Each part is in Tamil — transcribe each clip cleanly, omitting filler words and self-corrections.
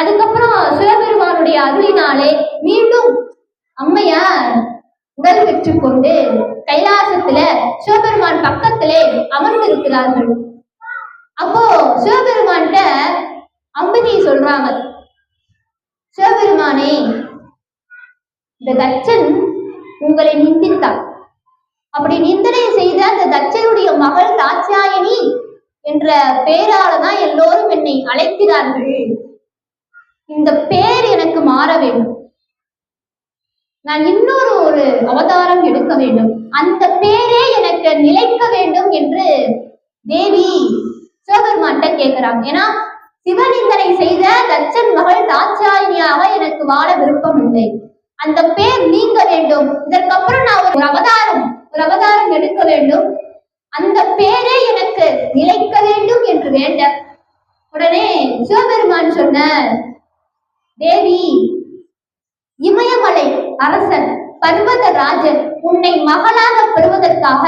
அதுக்கப்புறம் சிவபெருமானுடைய அருளினாலே மீண்டும் அம்மையார் உடல் பெற்றுக் கொண்டு கைலாசத்துல சிவபெருமான் பக்கத்திலே அமர்ந்திருக்கிறார்கள். அப்போ சிவபெருமான்கிட்ட அம்பிகை சொல்றாங்க, சிவபெருமானே, இந்த தட்சன் உங்களை நிந்தித்தான். அப்படி நிந்தனை செய்த அந்த தட்சனுடைய மகள் தாட்சாயணி என்ற பெயராலதான் எல்லோரும் என்னை அழைக்கிறார்கள். இந்த பேர் எனக்கு மாற வேண்டும். நான் ஒரு அவதாரம் எடுக்க வேண்டும். அந்த பேரே எனக்கு நிலைக்க வேண்டும் என்று தேவி சிவபெருமான்கிட்ட கேட்கிறாங்க. ஏன்னா சிவநிந்தனை செய்த தட்சன் மகள் தாட்சாயணியாக எனக்கு வாழ விருப்பம் இல்லை. அந்த பேர் நீங்க வேண்டும். இதற்கப்புறம் நான் ஒரு அவதாரம் எடுக்க வேண்டும். அந்த பேரே எனக்கு நிலைக்க வேண்டும் என்று வேண்ட உடனே சிவபெருமான் சொன்ன, தேவி, இமயமலை அரசன் பர்வதராஜன் உன்னை மகளாக பெறுவதற்காக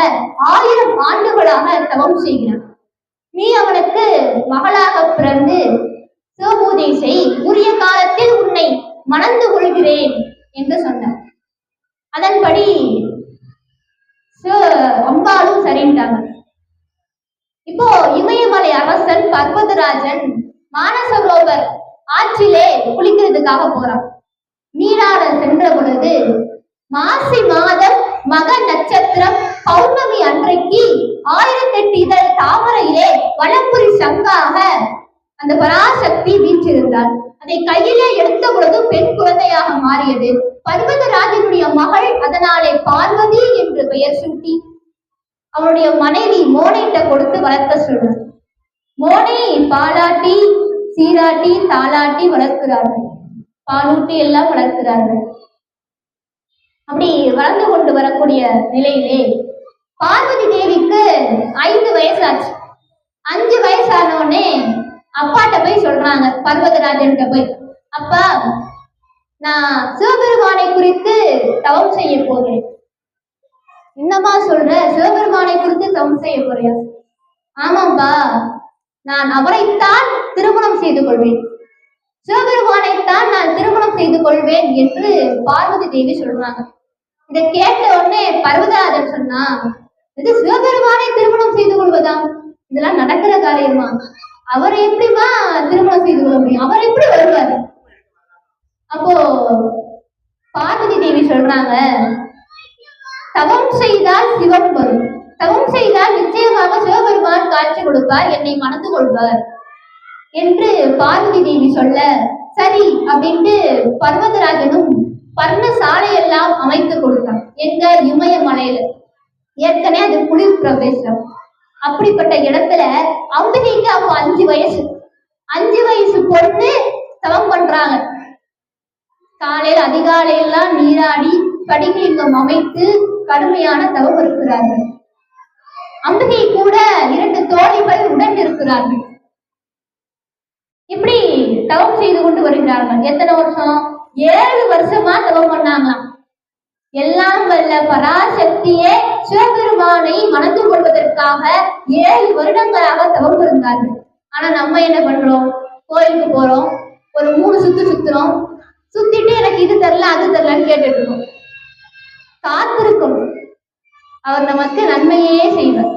1000 ஆண்டுகளாக தவம் செய்கிறான். நீ அவனுக்கு மகளாக பிறந்து சிவபூஜை செய், உரிய காலத்தில் உன்னை மணந்து கொள்கிறேன் என்று சொன்னார். அதன்படி அம்பாலும் சரிண்டாங்க. இப்போ இமயமலை அரசன் பர்வதராஜன் மானசரோவர் ஆற்றிலே குளிக்கிறதுக்காக போறான். நீராட சென்ற பொழுது மாசி மாதம் மக நட்சத்திரம் பௌர்ணமி அன்றைக்கு 1008 இதழ் தாமரையிலே வலம்புரி சங்காக அந்த பராசக்தி வீற்றிருந்தாள். அதை கையிலே எடுத்த பொழுது பெண் குழந்தையாக மாறியது. பர்வதராஜனுடைய மகள் அதனாலே பார்வதி என்று பெயர் சூட்டி அவனுடைய மனைவி மோனைட்ட கொடுத்து வளர்க்க சொல்றார். மோனை பாலாட்டி சீராட்டி தாளாட்டி வளர்க்கிறார்கள், பாலூட்டி எல்லாம் வளர்க்கிறார்கள். அப்படி வளர்ந்து கொண்டு வரக்கூடிய நிலையிலே பார்வதி தேவிக்கு 5 வயசாச்சு. 5 வயசானோடனே அப்பாட்ட போய் சொல்றாங்க, பர்வதராஜன் போய், அப்பா, நான் சிவபெருமானை குறித்து தவம் செய்ய போகிறேன். என்னமா சொல்ற, சிவபெருமானை குறித்து தவம் செய்ய போறியா? ஆமாம்பா, நான் அவரைத்தான் திருமணம் செய்து கொள்வேன், சிவபெருமானைத்தான் நான் திருமணம் செய்து கொள்வேன் என்று பார்வதி தேவி சொல்றாங்க. இதை கேட்ட உடனே பர்வதராஜன் சொன்னா, இது சிவபெருமானை திருமணம் செய்து கொள்வதா? இதெல்லாம் நடக்கிற காரியமா? அவரை எப்படிமா திருமணம் செய்து கொள்ள முடியும்? அவர் எப்படி வருவார்? அப்போ பார்வதி தேவி சொல்றாங்க, தவம் செய்தால் சிவம் வரும், தவம் செய்தால் நிச்சயமாக சிவபெருமான் காட்சி கொடுப்பார், என்னை மணந்து கொள்வார் என்று பார்வதி தேவி சொல்ல, சரி அப்படின்ட்டு பர்வதராஜனும் பர்ண சாலையெல்லாம் அமைத்து கொடுத்தான். எங்க இமயமலையில ஏற்கனவே அது குளிர் பிரதேசம். அப்படிப்பட்ட இடத்துல அம்பிகைக்கு அப்போ 5 வயசு. 5 வயசு பொண்ணு தவம் பண்றாங்க. காலையில் அதிகாலையெல்லாம் நீராடி படிலிங்கம் அமைத்து கடுமையான தவம் இருக்கிறார்கள். அம்பிகை கூட 2 தோழிகள் உடன் இருக்கிறார்கள். இப்படி தவம் செய்து கொண்டு வருகிறார்கள். எத்தனை வருஷம்? 7 வருஷமா தவம் பண்ணாங்களாம். எல்லாம் வல்ல பராசக்தியே சிவபெருமானை மணந்து கொள்வதற்காக 7 வருடங்களாக தவம் இருந்தார்கள். ஆனா நம்ம என்ன பண்றோம்? கோயிலுக்கு போறோம், ஒரு 3 சுத்து சுத்துறோம், சுத்திட்டு எனக்கு இது தரல அது தரலன்னு கேட்டுட்டு இருக்கோம். காத்திருக்கணும், அவர் நமக்கு நன்மையே செய்வார்.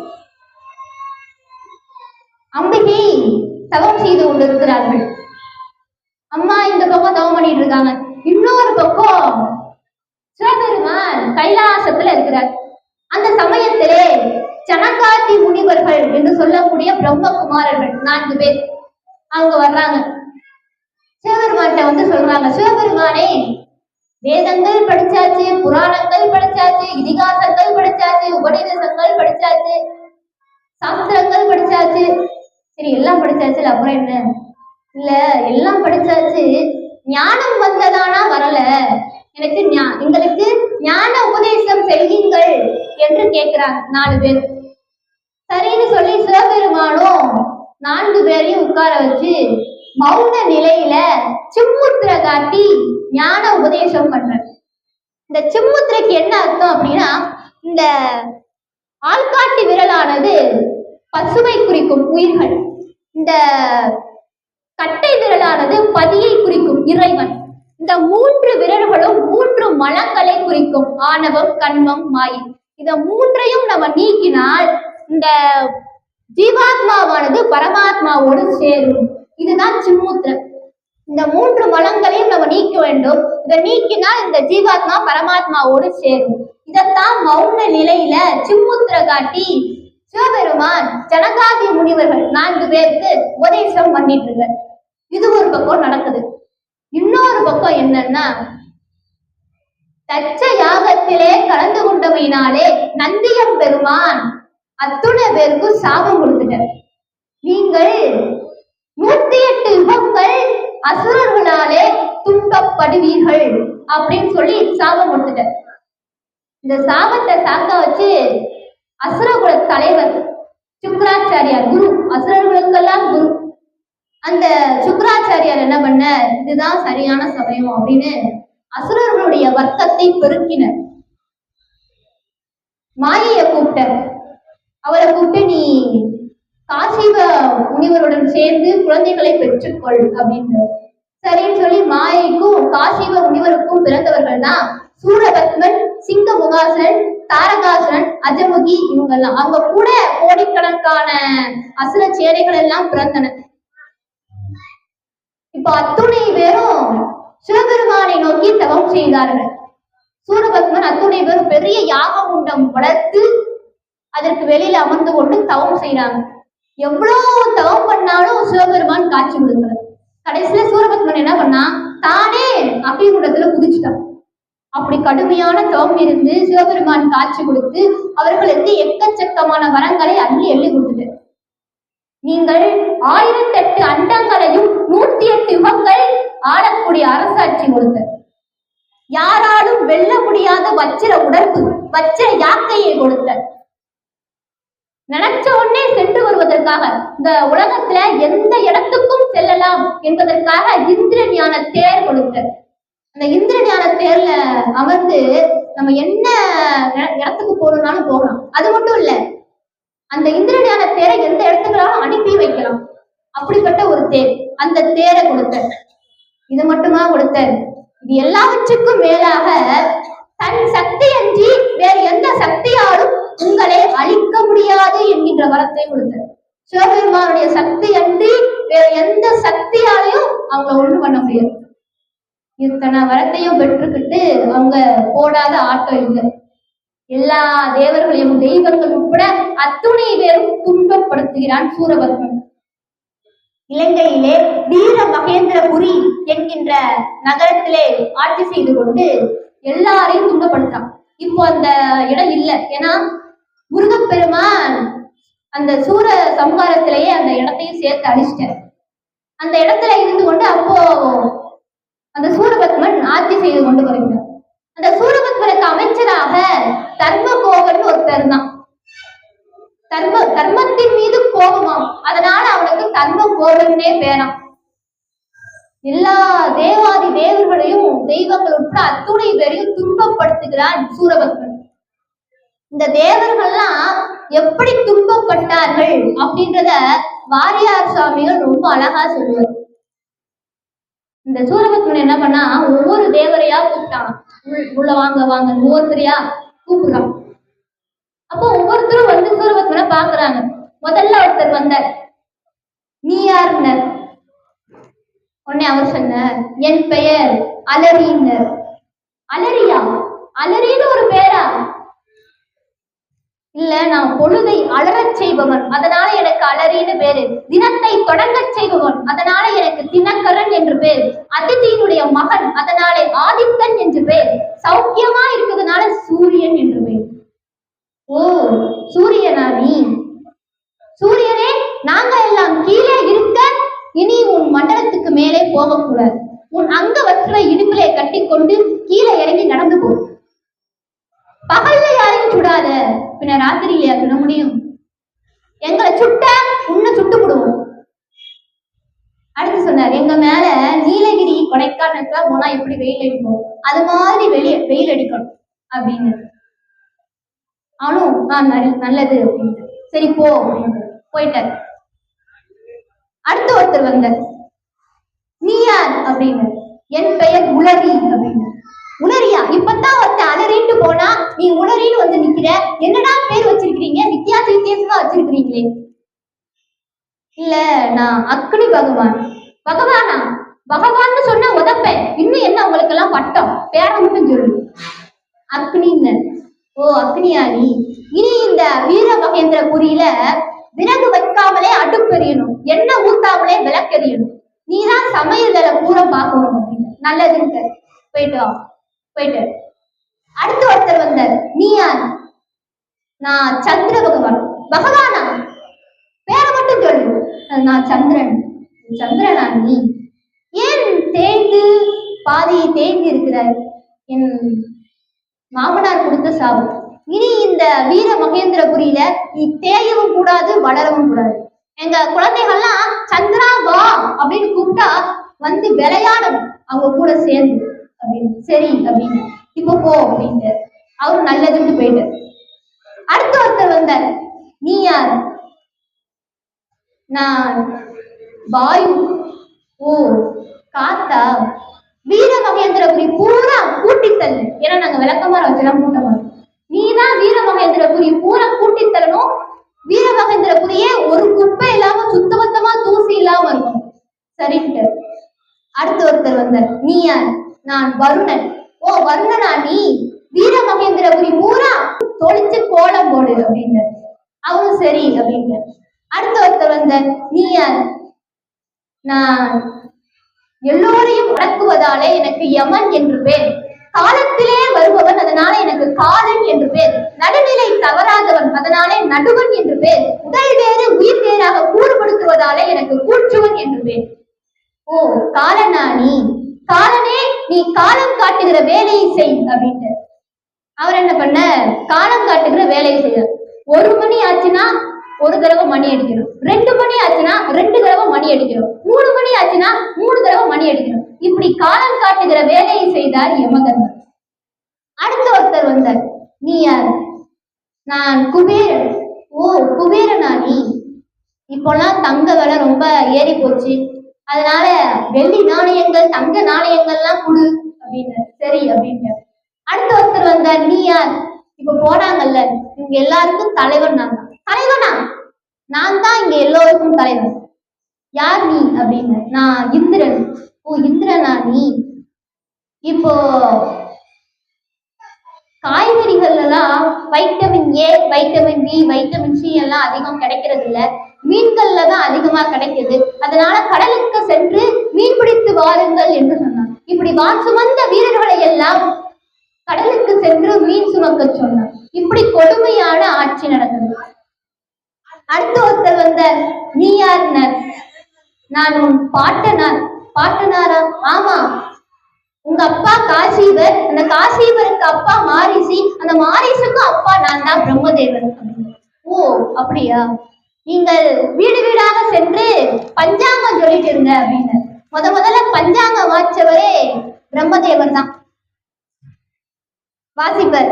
அம்பிகை தவம் செய்து கொண்டிருக்கிறார்கள். அம்மா இந்த பக்கம் தவம் பண்ணிட்டு இருக்காங்க. இன்னொரு பக்கம் சிவபெருமான் கைலாசத்துல இருக்கிறார். அந்த சமயத்திலே சனகாதி முனிவர்கள் என்று சொல்லக்கூடிய பிரம்மகுமாரர்கள் 4 பேர் அவங்க வர்றாங்க. சிவபெருமான்கிட்ட சொல்றாங்க, சிவபெருமானே, வேதங்கள் படிச்சாச்சு, புராணங்கள் படிச்சாச்சு, இதிகாசங்கள் படிச்சாச்சு, உபநிடதங்கள் படிச்சாச்சு, சாஸ்திரங்கள் படிச்சாச்சு, சரி எல்லாம் படிச்சாச்சு, அப்புறம் என்ன? இல்ல, எல்லாம் படிச்சாச்சு, ஞானம் வந்ததானா வரல, எங்களுக்கு ஞான உபதேசம் செய்யுங்கள் என்று கேட்கிறாங்க 4 பேர். சரின்னு சொல்லி சிவபெருமானும் 4 பேரையும் உட்கார வச்சு மௌன நிலையில சிம்முத்திர காட்டி ஞான உபதேசம் பண்ற. இந்த சிம்முத்திரைக்கு என்ன அர்த்தம் அப்படின்னா, இந்த ஆள்காட்டி விரலானது பசுவை குறிக்கும் உயிர்கள். இந்த கட்டை விரலானது பதியை குறிக்கும் இறைவன். இந்த 3 விரல்களும் 3 மலங்களை குறிக்கும் ஆணவம், கண்மம், மாயை. இத 3ஐயும் நம்ம நீக்கினால் இந்த ஜீவாத்மாவானது பரமாத்மாவோடு சேரும். இதுதான் சின்முத்திரை. இந்த 3 மலங்களையும் நம்ம நீக்க வேண்டும். இதை நீக்கினால் இந்த ஜீவாத்மா பரமாத்மாவோடு சேரும். இதத்தான் மௌன நிலையில சின்முத்திரை காட்டி சிவபெருமான் ஜனகாதி முனிவர்கள் 4 பேருக்கு உபதேசம் பண்ணிட்டு இருக்க. இது ஒரு பக்கம் நடக்குது. இன்னொரு பக்கம் என்னன்னா, தச்ச யாகத்திலே கலந்து கொண்டமையினாலே நந்தியம் பெருமான் அத்துணை பேருக்கு சாபம் கொடுத்துட்டார். நீங்கள் 108 யுகங்கள் அசுரர்களாலே துன்பப்படுவீர்கள் அப்படின்னு சொல்லி சாபம் கொடுத்துட்டார். இந்த சாபத்தை சாக்க வச்சு அசுரகுல தலைவர் சுக்கராச்சாரியார், குரு, அசுரர்களுக்கெல்லாம் குரு, அந்த சுக்கராச்சாரியார் என்ன பண்ண, இதுதான் சரியான சமயம் அப்படின்னு அசுரர்களுடைய வர்க்கத்தை பெருக்கினர். மாயையை கூப்பிட்டார். அவரை கூப்பிட்டு, நீ காசிவ முனிவருடன் சேர்ந்து குழந்தைகளை பெற்றுக்கொள் அப்படின்னு. சரின்னு சொல்லி மாயைக்கும் காசிவ முனிவருக்கும் பிறந்தவர்கள் தான் சூரபத்மன், சிங்க முகாசுரன், தாரகாசுரன், அஜமுகி, இவங்கெல்லாம். அவங்க கூட கோடிக்கணக்கான அசுர சேனைகள் எல்லாம் பிறந்தன. இப்ப அத்துணை பேரும் சிவபெருமானை நோக்கி தவம் செய்தார்கள். சூரபத்மன் அத்துணை பேரும் பெரிய யாக குண்டம் வளர்த்து அதற்கு வெளியில அமர்ந்து கொண்டு தவம் செய்யறாங்க. எவ்வளவு தவம் பண்ணாலும் சிவபெருமான் காட்சி கொடுக்கல. கடைசியில சூரபத்மன் என்ன பண்ணா, தானே அக்னிகுண்டத்துல குதிச்சுட்டான். அப்படி கடுமையான தவம் இருந்து சிவபெருமான் காட்சி கொடுத்து அவர்களுக்கு எக்கச்சக்கமான வரங்களை அள்ளி எள்ளி கொடுத்துட்டு, நீங்கள் 1008 அண்டங்களையும் 108 யுகங்கள் ஆளக்கூடிய அரசாட்சி கொடுத்த, யாராலும் வெல்ல முடியாத வச்சிர உடற்பு, வச்சிர யாக்கையை கொடுத்த, நினைச்ச உடனே சென்று வருவதற்காக இந்த உலகத்துல எந்த இடத்துக்கும் செல்லலாம் என்பதற்காக இந்திர ஞான தேர் கொடுத்த. அந்த இந்திர ஞான தேர்ல அமர்ந்து நம்ம என்ன இடத்துக்கு போகணும்னாலும் போகலாம். அது மட்டும் இல்ல, அந்த இந்திர ஞான தேரை எந்த இடத்துக்கெல்லாம் அனுப்பி வைக்கலாம். அப்படிப்பட்ட ஒரு தேர், அந்த தேரை கொடுத்த. இது மட்டுமா கொடுத்த, இது எல்லாவற்றுக்கும் மேலாக தன் சக்தி அன்றி வேறு எந்த சக்தியாலும் உங்களை அழிக்க முடியாது என்கின்ற வரத்தை கொடுத்தார். சிவபெருமானுடைய சக்தி அன்றி வேறு எந்த சக்தியாலையும் அவங்களை ஒண்ணு பண்ண முடியாது. இத்தனை வரத்தையும் பெற்றுக்கிட்டு அவங்க போடாத ஆட்டம் இல்லை. எல்லா தேவர்களையும் தெய்வங்கள் உட்பட அத்துணை பேரும் துன்பப்படுத்துகிறான் சூரபத்மன். இலங்கையிலே வீர மகேந்திரபுரி என்கின்ற நகரத்திலே ஆட்சி செய்து கொண்டு எல்லாரையும் துன்பப்படுத்தான். இப்போ அந்த இடம் இல்லை. ஏன்னா முருகப்பெருமான் அந்த சூர சம்ஹாரத்திலேயே அந்த இடத்தையும் சேர்த்து அழிச்சிட்டார். அந்த இடத்துல இருந்து கொண்டு அப்போ அந்த சூரபத்மன் ஆட்சி செய்து கொண்டு வருகிறார். அந்த சூரபத்மனுக்கு அமைச்சராக தர்மகோபன் ஒருத்தர் தான். தர்மத்தின் மீது கோபமாம், அதனால அவனுக்கு தர்மகோபன்னே பேராம். எல்லா தேவாதி தேவர்களையும் தெய்வங்கள் உட்பட அத்துணை பேரையும் துன்பப்படுத்துகிறான் சூரபத்மன். இந்த தேவர்கள்லாம் எப்படி துன்பப்பட்டார்கள் அப்படின்றத வாரியார் சுவாமிகள் ரொம்ப அழகா சொல்லுவார். இந்த சூரபத்மன் என்ன பண்ணா, ஒவ்வொரு தேவரையா கூப்பிட்டான். உள்ள வாங்க வாங்க, ஒவ்வொருத்தரையா கூப்பிடுறான். அப்போ ஒவ்வொருத்தரும் வந்து சூரபத்மனை பாக்குறாங்க. முதல்ல ஒருத்தர் வந்தார். நீ யாருன்னார். உடனே அவர் சொன்னார், என் பெயர் அலரின்னர். அலரியா? அலரின்னு ஒரு பேரா? இல்ல, நான் பொழுதை அலறச் செய்பவன், அதனால எனக்கு அலரின்னு பேரு. தினத்தை தொடங்கச் செய்பவன், அதனால எனக்கு தினகரன் என்று பேர். அதிதியினுடைய மகன், அதனாலே ஆதித்தன் என்று பேர். சௌக்கியமா இருக்கிறதுனால சூரியன் என்று பேர். ஓ, சூரியனா நீ? சூரியனே, நாங்க எல்லாம் கீழே இருக்க, இனி உன் மண்டலத்துக்கு மேலே போகக்கூடாது. உன் அங்க வற்ற இடுப்பிலே கட்டி கொண்டு கீழே இறங்கி நடந்து போ. பகல்ல யாரையும் சுடாத, பின்ன ராத்திரியிலையா சுட முடியும்? எங்களை சுட்ட உன்னை சுட்டு விடுவோம். அடுத்து சொன்னார், எங்க மேல நீலகிரி கொடைக்கானலுக்கு போனா எப்படி வெயில் அடிக்கும், அது மாதிரி வெயில் அடிக்கணும் அப்படின்னு. அவனும் நல்லது அப்படின்ட்டு சரி போ அப்படின்னு போயிட்டார். அடுத்து ஒருத்தர் வந்தார். யார் அப்படின்னு. என் பெயர் உளறி அப்படின்னு. உளறியா? இப்பதான் ஒருத்தன் அலறிட்டு போனா நீ உளறின்னு வந்து நிக்கிற. என்னடா பேர் வச்சிருக்கிறீங்க? வித்தியாசமா வச்சிருக்கிறீங்களே. இல்ல, நான் அக்னி பகவான். பகவானா? பகவான்னு சொன்னா உதப்பேன். இன்னும் என்ன உங்களுக்கு எல்லாம் பட்டம்? பேரை மட்டும் சொல்லு. அக்னின்னு. ஓ, அக்னியா நீ? இனி இந்த வீர மகேந்திரபுரியில விறகு வைக்காமலே அடுப்பெறியணும், எண்ணெய் ஊத்தாமலே விளக்கெறியணும். நீதான் சமையல் வேலை பூரா பார்க்கணும் அப்படின்னு. நல்லதுன்னு போயிட்டு வா. போயிட்டு அடுத்து ஒருத்தர் வந்தார். நீ யார்? நான் சந்திர பகவான். பகவானா? பேரை மட்டும் சொல்லு. நான் சந்திரன். சந்திரனா நீ? ஏன் தேய்ந்து பாதி தேய்ந்து இருக்கிறார்? என் மாமனார் கொடுத்த சாபம். இனி இந்த வீர மகேந்திரபுரியில நீ தேயவும் கூடாது, வளரவும் கூடாது. எங்க குழந்தைகள்லாம் சந்திரா வா அப்படின்னு கூப்பிட்டா வந்து விளையாடணும் அவங்க கூட சேர்ந்து அப்படின்னு. சரி அப்படின்னு. இப்ப போ அப்படின்ட்டு அவரு நல்லதுன்னு போயிட்டு அடுத்த ஒருத்தர் வந்தார். நீ யார்? நான் வாயு. ஓ, காத்தா? வீர மகேந்திரபுரி பூரா கூட்டி தள்ளு. ஏன்னா நாங்க விளக்கமாற வச்செல்லாம் கூட்ட மாட்டோம். நீதான் வீர மகேந்திரபுரி பூரா கூட்டி தள்ளணும். வீர மகேந்திரபுரியே ஒரு குப்பை இல்லாம சுத்தபத்தமா தூசி இல்லாம இருக்கும். சரின்ட்டு அடுத்த ஒருத்தர் வந்தார். நீ யார்? நான் வருணன். ஓ, வருணனா நீ? வீர மகேந்திரபுரி பூரா தொளிச்சு கோலம் போடு அப்படின்னு. அவரும் சரி அப்படின்னு. அடுத்த ஒருத்தர் வந்தார். நீ யார்? நான் எல்லோரையும் அடக்குவதாலே எனக்கு யமன் என்று பேர். காலத்திலே வருபவன், அதனால எனக்கு காலன் என்று பேர். நடுநிலை தவறாதவன், அதனாலே நடுவன் என்று பேர். உடல் வேறு உயிர் வேறாக கூறுபடுத்துவதாலே எனக்கு கூற்றுவன் என்று பேர். ஓ, காலனா நீ? காலனே, நீ காலம் காட்டுகிற வேலையை செய் அப்படின்ட்டு. அவர் என்ன பண்ண? காலம் காட்டுகிற வேலையை செய்ய. 1 மணி ஆச்சுன்னா ஒரு தடவை மணி அடிக்கணும், 2 மணி ஆச்சுன்னா 2 தடவை மணி அடிக்கணும், 3 மணி ஆச்சுன்னா 3 தடவை மணி அடிக்கணும். இப்படி காலம் காட்டுகிற வேலையை செய்தார் யமதர்மர். அடுத்த ஒருத்தர் வந்தார். நீ யார்? நான் குபேரன். ஓ, குபேரனா நீ? இப்போல்லாம் தங்க விலை ரொம்ப ஏறி போச்சு, அதனால வெள்ளி நாணயங்கள் தங்க நாணயங்கள்லாம் கொடு அப்படின்னு. சரி அப்படின்னு. அடுத்த ஒருத்தர் வந்தார். நீ யார்? இப்ப போனாங்கல்ல, இவங்க எல்லாருக்கும் தலைவன் நான் தான். தலைவனா? நான் தான் இங்க எல்லோருக்கும் தலைவன். யார் நீ அப்படின்னு. நான் இந்திரன். ஓ, இந்திரனா நீ? இப்போ காய்கறிகள் எல்லாம் vitamin A, vitamin B, vitamin C எல்லாம் அதிகம் கிடைக்கிறது இல்ல, மீன்கள்ல தான் அதிகமா கிடைக்குது. அதனால கடலுக்கு சென்று மீன் பிடித்து வாருங்கள் என்று சொன்னார். இப்படி வான் சுமந்த வீரர்களை எல்லாம் கடலுக்கு சென்று மீன் சுமக்க சொன்னார். இப்படி கொடுமையான ஆட்சி நடந்தது. அடுத்த ஒருத்தர் வந்த. நீ யாருனர்? நான் உன் பாட்டனார். பாட்டனாரா? ஆமா, உங்க அப்பா காசிவர், அந்த காசிவருக்கு அப்பா மாரிசி, அந்த மாரிசுக்கும் அப்பா நான் தான் பிரம்மதேவர். ஓ, அப்படியா? நீங்கள் வீடு வீடாக சென்று பஞ்சாங்கம் சொல்லிட்டு இருங்க அப்படின்னு. முதல்ல பஞ்சாங்கம் வாச்சவரே பிரம்மதேவர் தான். வாசிப்பர்.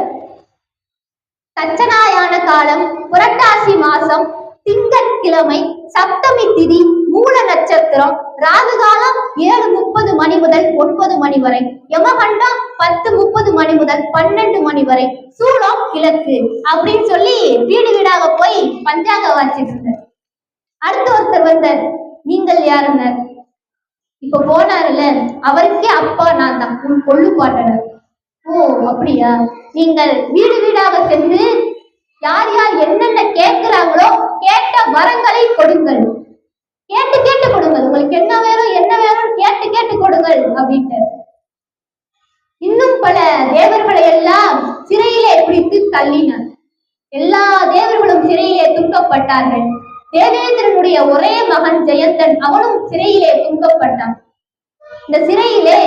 தட்சநாயான காலம் புரட்டாசி மாசம் திங்கட்கிழமை சப்தமி திதி மூல நட்சத்திரம் ராகு காலம் 7:30 மணி முதல் 9 மணி வரை, யமகண்டம் 10:30 மணி முதல் 12 மணி வரை, சூலம் கிழக்கு அப்படின்னு சொல்லி வீடு வீடாக போய் பஞ்சாங்க வாச்சிட்டு இருந்தார். அடுத்த ஒருத்தர் வந்தார். நீங்கள் யாருனர்? இப்ப போனாருல, அவருக்கே அப்பா நான் தான், உன் கொள்ளு பாட்டனர். ஓ, அப்படியா? நீங்கள் வீடு வீடாக சென்று யார் யார் என்னென்ன கேட்கிறாங்களோ கேட்ட வரங்களை கொடுங்கள். கேட்டு கேட்டு கொடுங்கள். உங்களுக்கு என்ன வேணும் என்ன வேணும் கேட்டு கேட்டு கொடுங்கள் அப்படின்ட்டு. இன்னும் பல தேவர்களை எல்லாம் சிறையிலே பிடித்து தள்ளினார். எல்லா தேவர்களும் சிறையிலே துன்பப்பட்டார்கள். தேவேந்திரனுடைய ஒரே மகன் ஜெயந்தன், அவனும் சிறையிலே துன்பப்பட்டான். இந்த சிறையிலே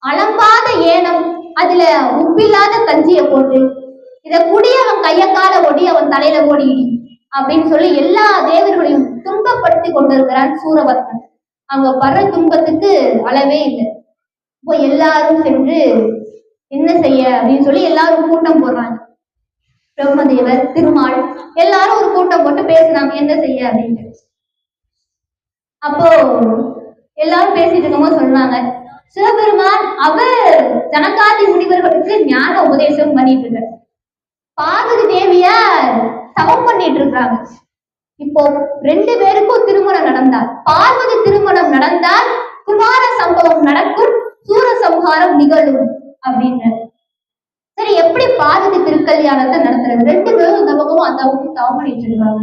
அலம்பாத ஏனம், அதுல உப்பில்லாத கஞ்சியை போட்டு இத குடி, அவன் கைய கால ஒடி, அவன் தலையில ஓடிடி அப்படின்னு சொல்லி எல்லா தேவர்களையும் துன்பப்படுத்தி கொண்டிருக்கிறான் சூரபத்மன். அவங்க படுற துன்பத்துக்கு அளவே இல்லை. இப்போ எல்லாரும் சென்று என்ன செய்ய அப்படின்னு சொல்லி எல்லாரும் கூட்டம் போடுறாங்க. பிரம்மதேவர், திருமால் எல்லாரும் ஒரு கூட்டம் போட்டு பேசுறாங்க என்ன செய்ய அப்படின்ட்டு. அப்போ எல்லாரும் பேசிட்டு இருக்கும்போது சொல்றாங்க, சிவபெருமான் அவர் ஜனகாதி முனிவர்களுக்கு ஞான உபதேசம் பண்ணிட்டு இருக்காரு. பார்வதி தேவியார் தவம் பண்ணிட்டு இருக்காங்க. இப்போ 2 பேருக்கும் திருமணம் நடந்தால், பார்வதி திருமணம் நடந்தால் குமார சம்பவம் நடக்கும், சூர சம்ஹாரம் நிகழும் அப்படின்னு. சரி, எப்படி பார்வதி திருக்கல்யாணத்தை நடத்துறது? 2 பேரும் இந்த பக்கமும் அந்த பக்கமும் தவம் பண்ணிட்டு இருக்காங்க.